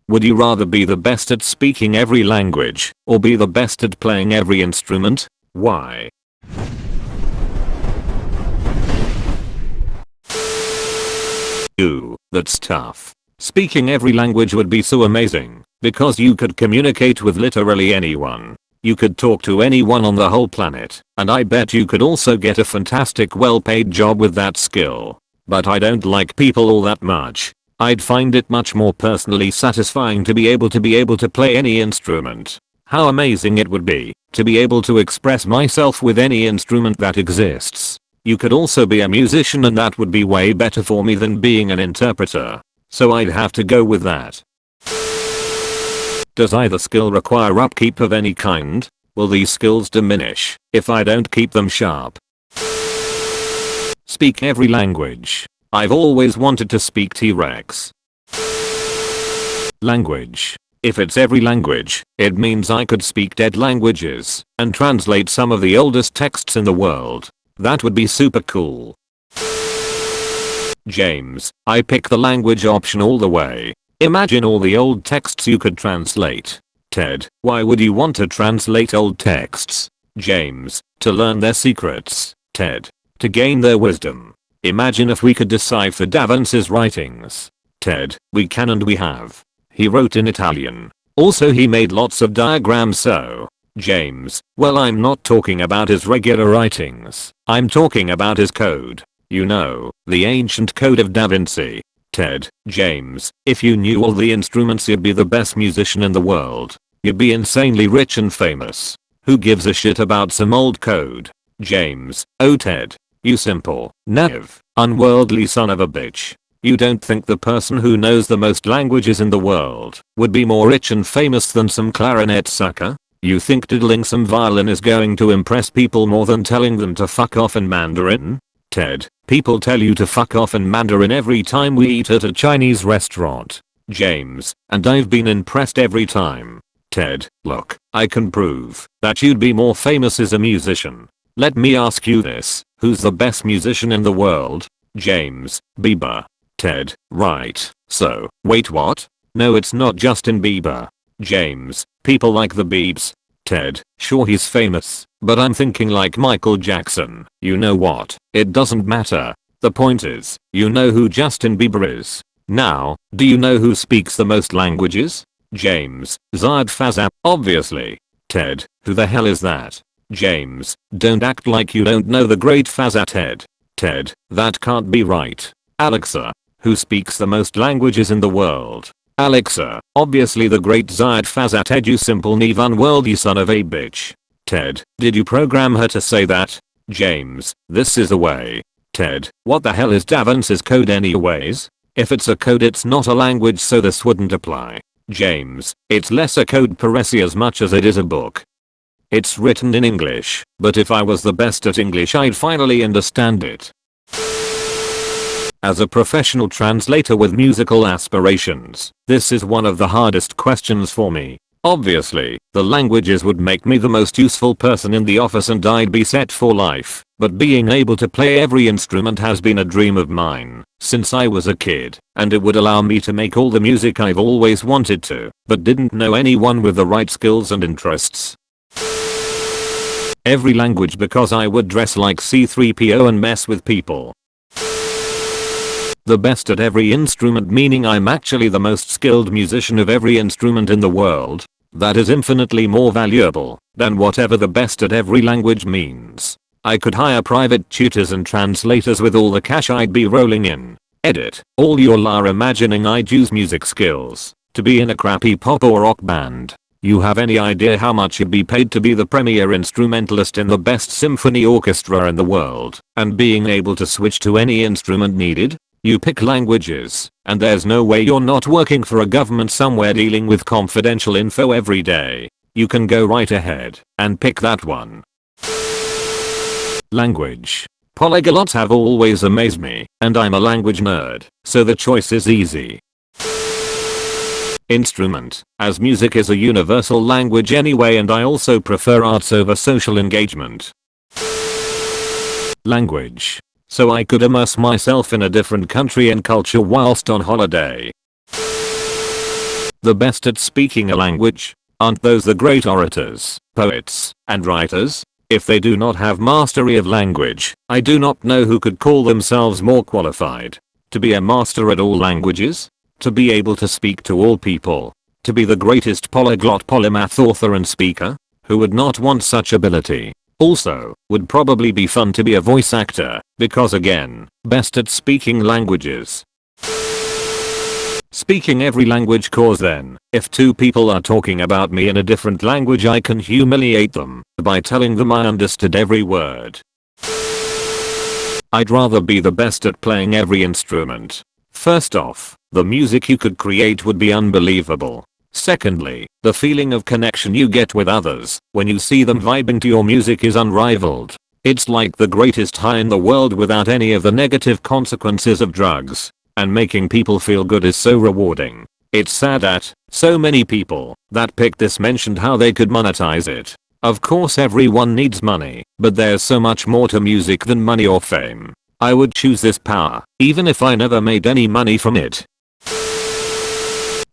Would you rather be the best at speaking every language, or be the best at playing every instrument? Why? Ooh, that's tough. Speaking every language would be so amazing, because you could communicate with literally anyone. You could talk to anyone on the whole planet, and I bet you could also get a fantastic well-paid job with that skill. But I don't like people all that much. I'd find it much more personally satisfying to be able to play any instrument. How amazing it would be to be able to express myself with any instrument that exists. You could also be a musician, and that would be way better for me than being an interpreter. So I'd have to go with that. Does either skill require upkeep of any kind? Will these skills diminish if I don't keep them sharp? Speak every language. I've always wanted to speak T-Rex. Language. If it's every language, it means I could speak dead languages and translate some of the oldest texts in the world. That would be super cool. James, I pick the language option all the way. Imagine all the old texts you could translate. Ted, why would you want to translate old texts? James, to learn their secrets. Ted, to gain their wisdom. Imagine if we could decipher Da Vinci's writings. Ted, we can and we have. He wrote in Italian. Also he made lots of diagrams so. James, well I'm not talking about his regular writings. I'm talking about his code. You know, the ancient code of Da Vinci. Ted, James, if you knew all the instruments you'd be the best musician in the world. You'd be insanely rich and famous. Who gives a shit about some old code? James, oh Ted, you simple, naive, unworldly son of a bitch. You don't think the person who knows the most languages in the world would be more rich and famous than some clarinet sucker? You think diddling some violin is going to impress people more than telling them to fuck off in Mandarin? Ted, people tell you to fuck off in Mandarin every time we eat at a Chinese restaurant. James, and I've been impressed every time. Ted, look, I can prove that you'd be more famous as a musician. Let me ask you this, who's the best musician in the world? James, Bieber. Ted, right, so, wait what? No, it's not Justin Bieber. James, people like the Biebs. Ted, sure he's famous, but I'm thinking like Michael Jackson. You know what? It doesn't matter. The point is, you know who Justin Bieber is. Now, do you know who speaks the most languages? James, Zayed Fazat, obviously. Ted, who the hell is that? James, don't act like you don't know the great Fazat. Ted, that can't be right. Alexa, who speaks the most languages in the world? Alexa, obviously the great Zayed Fazat. You simple naive unworldly son of a bitch. Ted, did you program her to say that? James, this is a way. Ted, what the hell is Da Vinci's code anyways? If it's a code it's not a language, so this wouldn't apply. James, it's less a code paressy as much as it is a book. It's written in English, but if I was the best at English I'd finally understand it. As a professional translator with musical aspirations, this is one of the hardest questions for me. Obviously, the languages would make me the most useful person in the office and I'd be set for life, but being able to play every instrument has been a dream of mine since I was a kid, and it would allow me to make all the music I've always wanted to, but didn't know anyone with the right skills and interests. Every language, because I would dress like C3PO and mess with people. The best at every instrument, meaning I'm actually the most skilled musician of every instrument in the world. That is infinitely more valuable than whatever the best at every language means. I could hire private tutors and translators with all the cash I'd be rolling in. Edit, all your la imagining I'd use music skills to be in a crappy pop or rock band. You have any idea how much you'd be paid to be the premier instrumentalist in the best symphony orchestra in the world and being able to switch to any instrument needed? You pick languages, and there's no way you're not working for a government somewhere dealing with confidential info every day. You can go right ahead and pick that one. Language. Polyglots have always amazed me, and I'm a language nerd, so the choice is easy. Instrument, as music is a universal language anyway, and I also prefer arts over social engagement. Language. So I could immerse myself in a different country and culture whilst on holiday. The best at speaking a language? Aren't those the great orators, poets, and writers? If they do not have mastery of language, I do not know who could call themselves more qualified. To be a master at all languages? To be able to speak to all people? To be the greatest polyglot polymath author and speaker? Who would not want such ability? Also, would probably be fun to be a voice actor, because again, best at speaking languages. Speaking every language cause then, if two people are talking about me in a different language I can humiliate them by telling them I understood every word. I'd rather be the best at playing every instrument. First off, the music you could create would be unbelievable. Secondly, the feeling of connection you get with others when you see them vibing to your music is unrivaled. It's like the greatest high in the world without any of the negative consequences of drugs. And making people feel good is so rewarding. It's sad that so many people that picked this mentioned how they could monetize it. Of course everyone needs money, but there's so much more to music than money or fame. I would choose this power, even if I never made any money from it.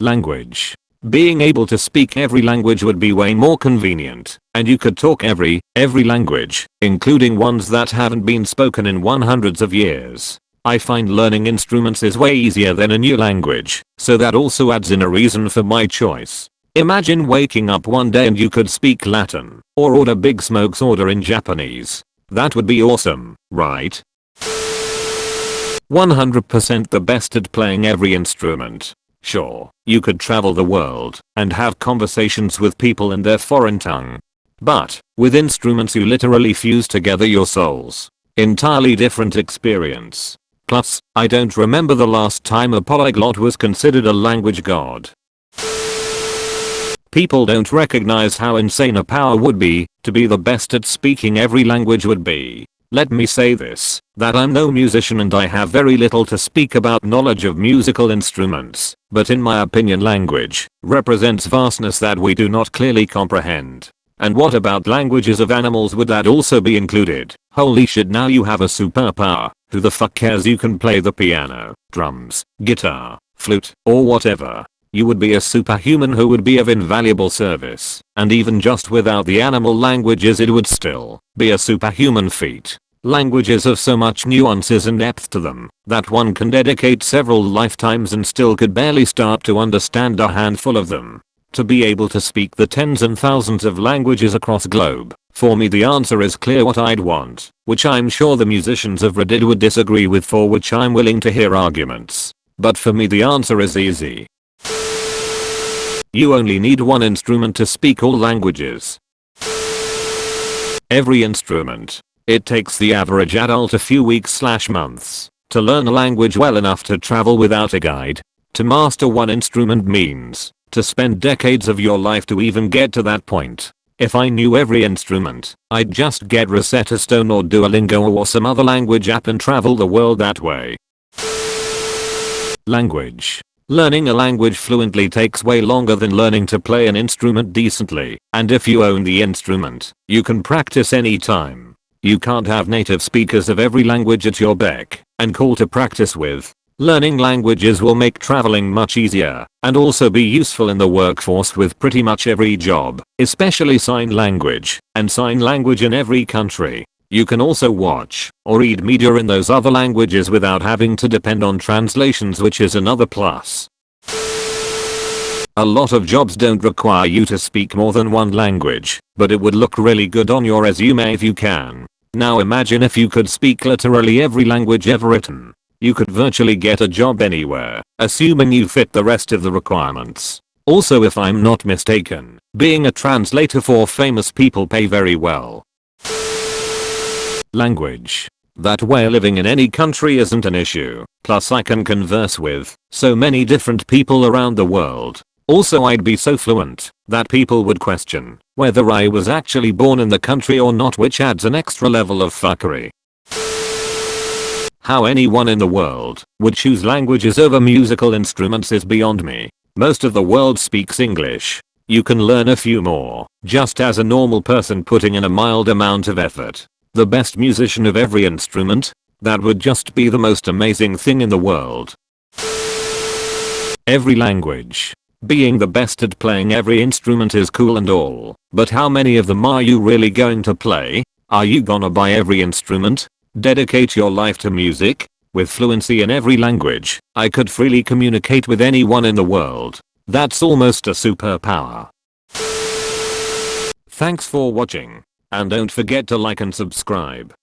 Language. Being able to speak every language would be way more convenient, and you could talk every language, including ones that haven't been spoken in hundreds of years. I find learning instruments is way easier than a new language, so that also adds in a reason for my choice. Imagine waking up one day and you could speak Latin, or order Big Smoke's order in Japanese. That would be awesome, right? 100% the best at playing every instrument. Sure, you could travel the world and have conversations with people in their foreign tongue. But, with instruments you literally fuse together your souls. Entirely different experience. Plus, I don't remember the last time a polyglot was considered a language god. People don't recognize how insane a power would be to be the best at speaking every language would be. Let me say this, that I'm no musician and I have very little to speak about knowledge of musical instruments, but in my opinion language represents vastness that we do not clearly comprehend. And what about languages of animals, would that also be included? Holy shit, now you have a superpower. Who the fuck cares? You can play the piano, drums, guitar, flute, or whatever. You would be a superhuman who would be of invaluable service, and even just without the animal languages it would still be a superhuman feat. Languages have so much nuances and depth to them that one can dedicate several lifetimes and still could barely start to understand a handful of them. To be able to speak the tens and thousands of languages across globe, for me the answer is clear what I'd want, which I'm sure the musicians of Reddit would disagree with, for which I'm willing to hear arguments. But for me the answer is easy. You only need one instrument to speak all languages. Every instrument. It takes the average adult a few weeks/months to learn a language well enough to travel without a guide. To master one instrument means to spend decades of your life to even get to that point. If I knew every instrument, I'd just get Rosetta Stone or Duolingo or some other language app and travel the world that way. Language. Learning a language fluently takes way longer than learning to play an instrument decently, and if you own the instrument, you can practice anytime. You can't have native speakers of every language at your beck and call to practice with. Learning languages will make traveling much easier and also be useful in the workforce with pretty much every job, especially sign language and sign language in every country. You can also watch or read media in those other languages without having to depend on translations, which is another plus. A lot of jobs don't require you to speak more than one language, but it would look really good on your resume if you can. Now imagine if you could speak literally every language ever written. You could virtually get a job anywhere, assuming you fit the rest of the requirements. Also, if I'm not mistaken, being a translator for famous people pay very well. Language. That way living in any country isn't an issue, plus I can converse with so many different people around the world. Also, I'd be so fluent that people would question whether I was actually born in the country or not, which adds an extra level of fuckery. How anyone in the world would choose languages over musical instruments is beyond me. Most of the world speaks English. You can learn a few more, just as a normal person putting in a mild amount of effort. The best musician of every instrument? That would just be the most amazing thing in the world. Every language. Being the best at playing every instrument is cool and all, but how many of them are you really going to play? Are you gonna buy every instrument? Dedicate your life to music? With fluency in every language, I could freely communicate with anyone in the world. That's almost a superpower. Thanks for watching. And don't forget to like and subscribe.